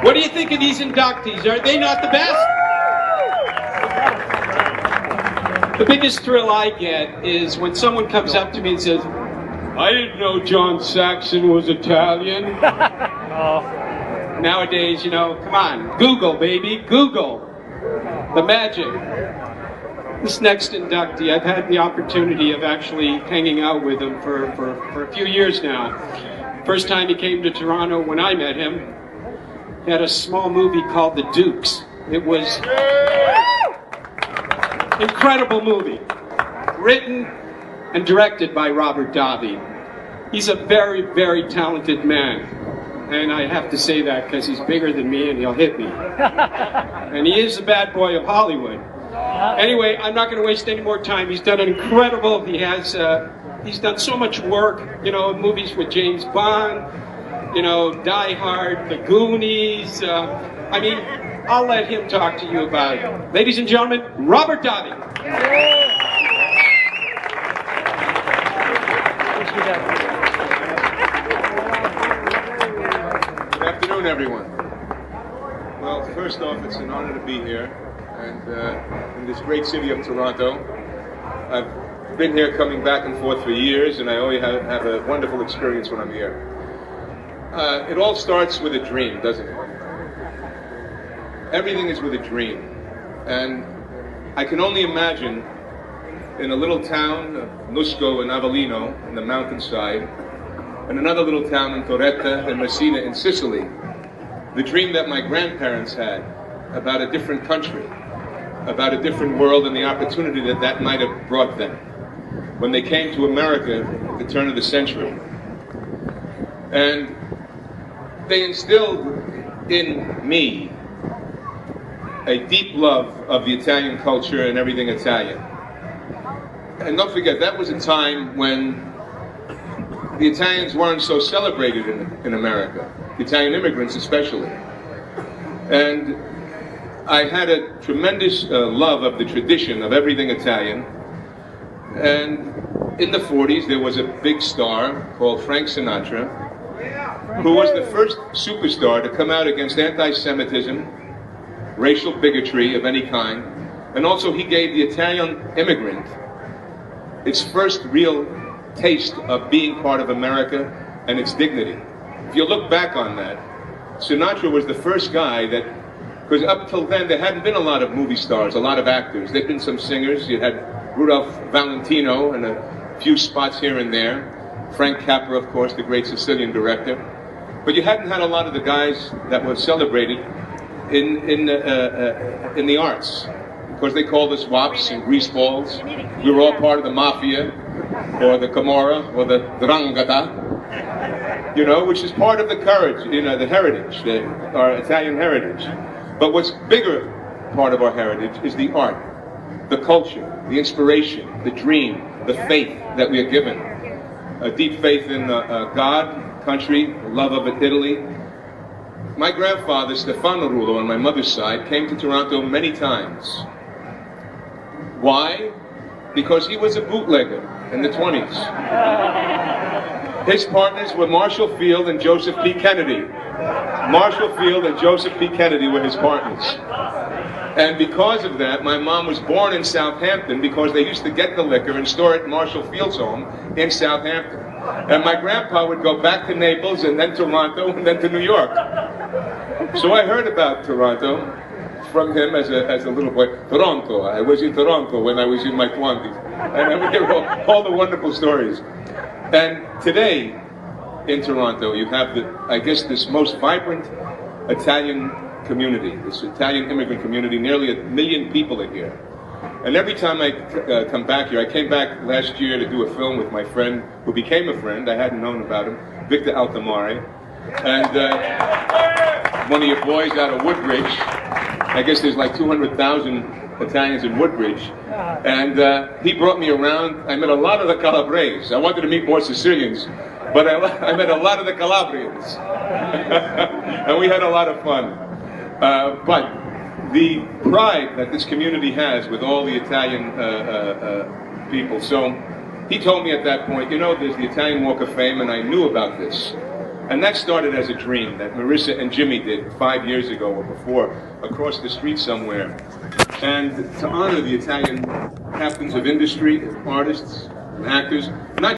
What do you think of these inductees? Are they not the best? The biggest thrill I get is when someone comes up to me and says, I didn't know John Saxon was Italian. Nowadays, you know, come on, Google, baby, Google. The magic. This next inductee, I've had the opportunity of actually hanging out with him for a few years now. First time he came to Toronto when I met him, he had a small movie called The Dukes. It was an incredible movie, written and directed by Robert Davi. He's a very, very talented man. And I have to say that because he's bigger than me and he'll hit me. And he is the bad boy of Hollywood. Anyway, I'm not going to waste any more time. He's done an incredible, he's done so much work, you know, movies with James Bond, you know, Die Hard, The Goonies. I mean, I'll let him talk to you about it. Ladies and gentlemen, Robert Davi. Good afternoon, everyone. Well, first off, it's an honor to be here, and in this great city of Toronto. I've been here coming back and forth for years, and I always have a wonderful experience when I'm here. It all starts with a dream, doesn't it? Everything is with a dream, and I can only imagine in a little town of Nusco and Avellino in the mountainside, and another little town in Torretta and Messina in Sicily, the dream that my grandparents had about a different country, about a different world, and the opportunity that that might have brought them when they came to America at the turn of the century. And they instilled in me a deep love of the Italian culture and everything Italian. And don't forget, that was a time when the Italians weren't so celebrated in America, the Italian immigrants especially. And I had a tremendous love of the tradition of everything Italian. And in the 40s, there was a big star called Frank Sinatra, who was the first superstar to come out against anti-Semitism, racial bigotry of any kind, and also he gave the Italian immigrant its first real taste of being part of America and its dignity. If you look back on that, Sinatra was the first guy that, because up till then there hadn't been a lot of movie stars, a lot of actors. There'd been some singers. You had Rudolph Valentino and a few spots here and there. Frank Capra, of course, the great Sicilian director. But you hadn't had a lot of the guys that were celebrated in the arts, because they called us wops and greaseballs. We were all part of the mafia, or the Camorra, or the Drangheta, you know, which is part of the courage, you know, the heritage, our Italian heritage. But what's bigger part of our heritage is the art, the culture, the inspiration, the dream, the faith that we are given. A deep faith in God, country, love of Italy. My grandfather, Stefano Rullo, on my mother's side, came to Toronto many times. Why? Because he was a bootlegger in the 20s. His partners were Marshall Field and Joseph P. Kennedy. Marshall Field and Joseph P. Kennedy were his partners. And because of that, my mom was born in Southampton because they used to get the liquor and store it in Marshall Field's home in Southampton. And my grandpa would go back to Naples and then Toronto and then to New York. So I heard about Toronto from him as a little boy. Toronto, I was in Toronto when I was in my 20s. And I would hear all the wonderful stories. And today in Toronto, you have, I guess, this most vibrant Italian community, this Italian immigrant community. Nearly 1 million people are here. And every time I come back here, I came back last year to do a film with my friend, who became a friend, I hadn't known about him, Victor Altamare. And one of your boys out of Woodbridge, I guess there's like 200,000 Italians in Woodbridge. And he brought me around. I met a lot of the Calabrese. I wanted to meet more Sicilians, but I met a lot of the Calabrians. And we had a lot of fun. But the pride that this community has with all the Italian people. So he told me at that point, you know, there's the Italian Walk of Fame, and I knew about this. And that started as a dream that Marissa and Jimmy did 5 years ago or before, across the street somewhere. And to honor the Italian captains of industry, artists, and actors, not